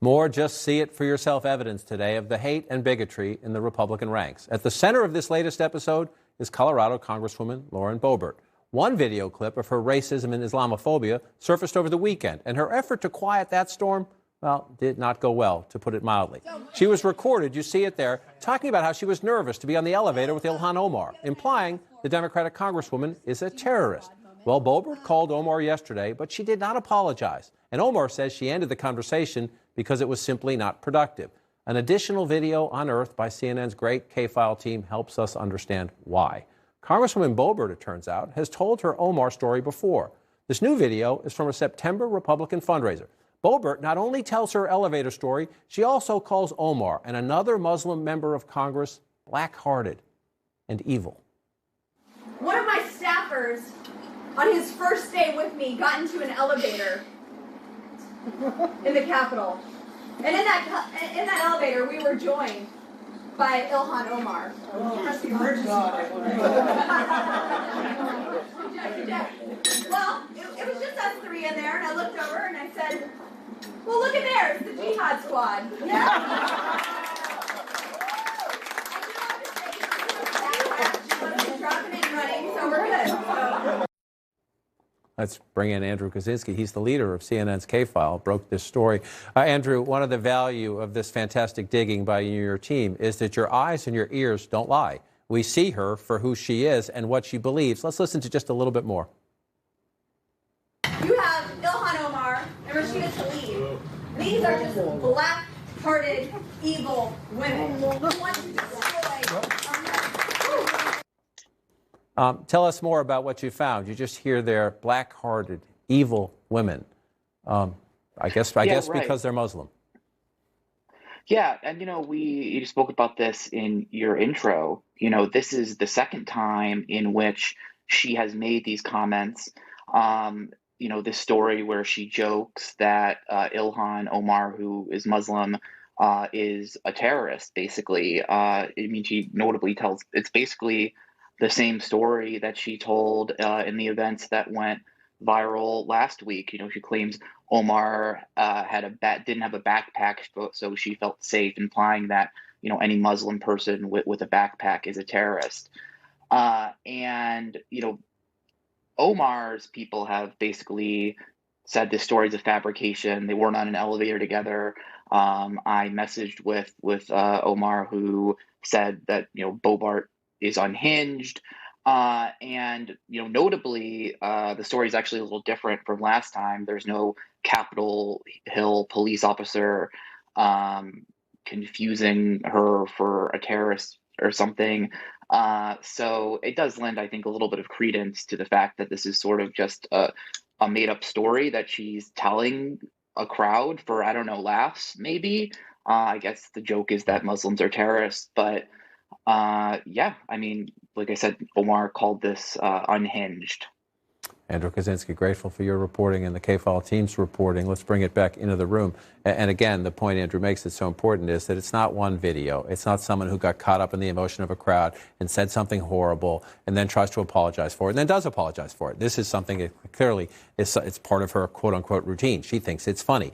More just see it for yourself evidence today of the hate and bigotry in the Republican ranks. At the center of this latest episode is Colorado Congresswoman Lauren Boebert. One video clip of her racism and Islamophobia surfaced over the weekend, and her effort to quiet that storm, well, did not go well, to put it mildly. She was recorded, you see it there, talking about how she was nervous to be on the elevator with Ilhan Omar, implying the Democratic Congresswoman is a terrorist. Well, Boebert called Omar yesterday, but she did not apologize. And Omar says she ended the conversation because it was simply not productive. An additional video unearthed by CNN's great K-File team helps us understand why. Congresswoman Boebert, it turns out, has told her Omar story before. This new video is from a September Republican fundraiser. Boebert not only tells her elevator story, she also calls Omar and another Muslim member of Congress black-hearted and evil. One of my staffers on his first day with me got into an elevator in the Capitol. And in that elevator, we were joined by Ilhan Omar. Press the emergency button. Well, it was just us three in there, and I looked over and I said, well, look at there, it's the Jihad Squad. Dropping and running, so we're good. Let's bring in Andrew Kaczynski. He's the leader of CNN's K-File, broke this story. Andrew, one of the value of this fantastic digging by you and your team is that your eyes and your ears don't lie. We see her for who she is and what she believes. Let's listen to just a little bit more. You have Ilhan Omar and Rashida Tlaib. These are just black-hearted, evil women who want to destroy America. Tell us more about what you found. You just hear they're black-hearted, evil women. I guess right. Because they're Muslim. Yeah, and you spoke about this in your intro. This is the second time in which she has made these comments. This story where she jokes that Ilhan Omar, who is Muslim, is a terrorist, basically. She notably tells, it's basically the same story that she told in the events that went viral last week. She claims Omar didn't have a backpack, so she felt safe, implying that any Muslim person with a backpack is a terrorist. Omar's people have basically said this story is a fabrication. They weren't on an elevator together. I messaged with Omar, who said that Boebert is unhinged, and notably, the story is actually a little different from last time. There's no Capitol Hill police officer confusing her for a terrorist or something. So it does lend, I think, a little bit of credence to the fact that this is sort of just a made-up story that she's telling a crowd for, I don't know, laughs, maybe. I guess the joke is that Muslims are terrorists, but like I said, Omar called this unhinged. Andrew Kaczynski, grateful for your reporting and the K-File team's reporting. Let's bring it back into the room. And again, the point Andrew makes that's so important is that it's not one video. It's not someone who got caught up in the emotion of a crowd and said something horrible and then tries to apologize for it and then does apologize for it. This is something that clearly it's part of her quote-unquote routine. She thinks it's funny.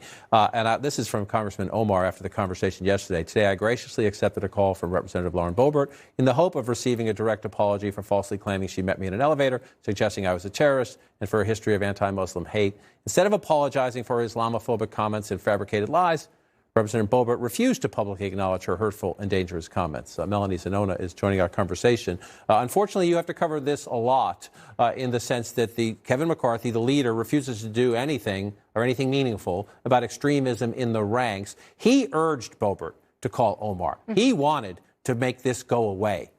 This is from Congressman Omar after the conversation yesterday. Today, I graciously accepted a call from Representative Lauren Boebert in the hope of receiving a direct apology for falsely claiming she met me in an elevator, suggesting I was a terrorist, and for a history of anti-Muslim hate. Instead of apologizing for her Islamophobic comments and fabricated lies, Representative Boebert refused to publicly acknowledge her hurtful and dangerous comments. Melanie Zanona is joining our conversation. Unfortunately, you have to cover this a lot in the sense that Kevin McCarthy, the leader, refuses to do anything or anything meaningful about extremism in the ranks. He urged Boebert to call Omar. He wanted to make this go away.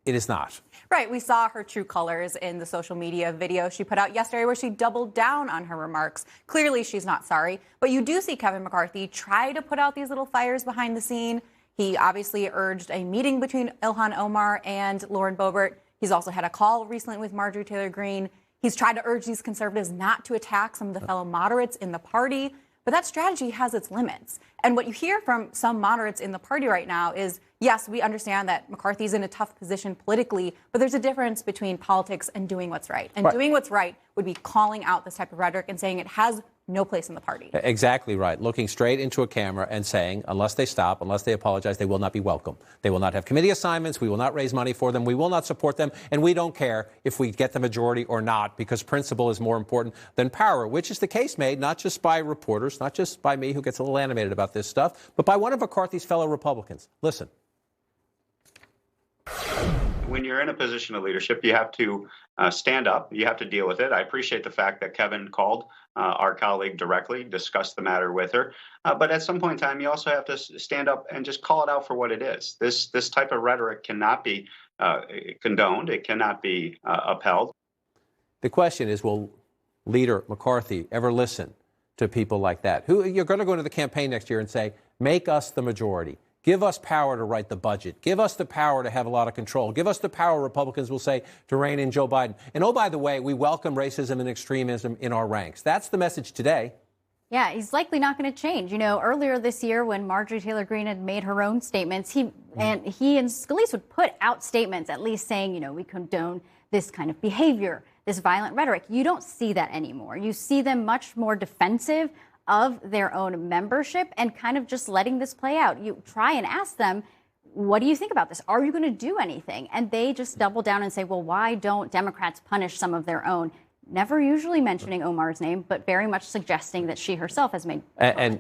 It is not. Right. We saw her true colors in the social media video she put out yesterday where she doubled down on her remarks. Clearly, she's not sorry. But you do see Kevin McCarthy try to put out these little fires behind the scene. He obviously urged a meeting between Ilhan Omar and Lauren Boebert. He's also had a call recently with Marjorie Taylor Greene. He's tried to urge these conservatives not to attack some of the fellow moderates in the party. But that strategy has its limits. And what you hear from some moderates in the party right now is, yes, we understand that McCarthy's in a tough position politically, but there's a difference between politics and doing what's right. And doing what's right would be calling out this type of rhetoric and saying it has no place in the party. Exactly right. Looking straight into a camera and saying, unless they stop, unless they apologize, they will not be welcome. They will not have committee assignments. We will not raise money for them. We will not support them. And we don't care if we get the majority or not, because principle is more important than power, which is the case made not just by reporters, not just by me, who gets a little animated about this stuff, but by one of McCarthy's fellow Republicans. Listen. When you're in a position of leadership, you have to stand up. You have to deal with it. I appreciate the fact that Kevin called our colleague directly, discussed the matter with her. But at some point in time, you also have to stand up and just call it out for what it is. This type of rhetoric cannot be condoned. It cannot be upheld. The question is, will Leader McCarthy ever listen to people like that? Who you're going to go into the campaign next year and say, make us the majority. Give us power to write the budget. Give us the power to have a lot of control. Give us the power, Republicans will say, to rein in Joe Biden. And oh, by the way, we welcome racism and extremism in our ranks. That's the message today. Yeah, he's likely not going to change. You know, earlier this year when Marjorie Taylor Greene had made her own statements, he and Scalise would put out statements at least saying, you know, we condone this kind of behavior, this violent rhetoric. You don't see that anymore. You see them much more defensive of their own membership and kind of just letting this play out. You try and ask them, what do you think about this? Are you going to do anything? And they just double down and say, well, why don't Democrats punish some of their own? Never usually mentioning Omar's name, but very much suggesting that she herself has made. And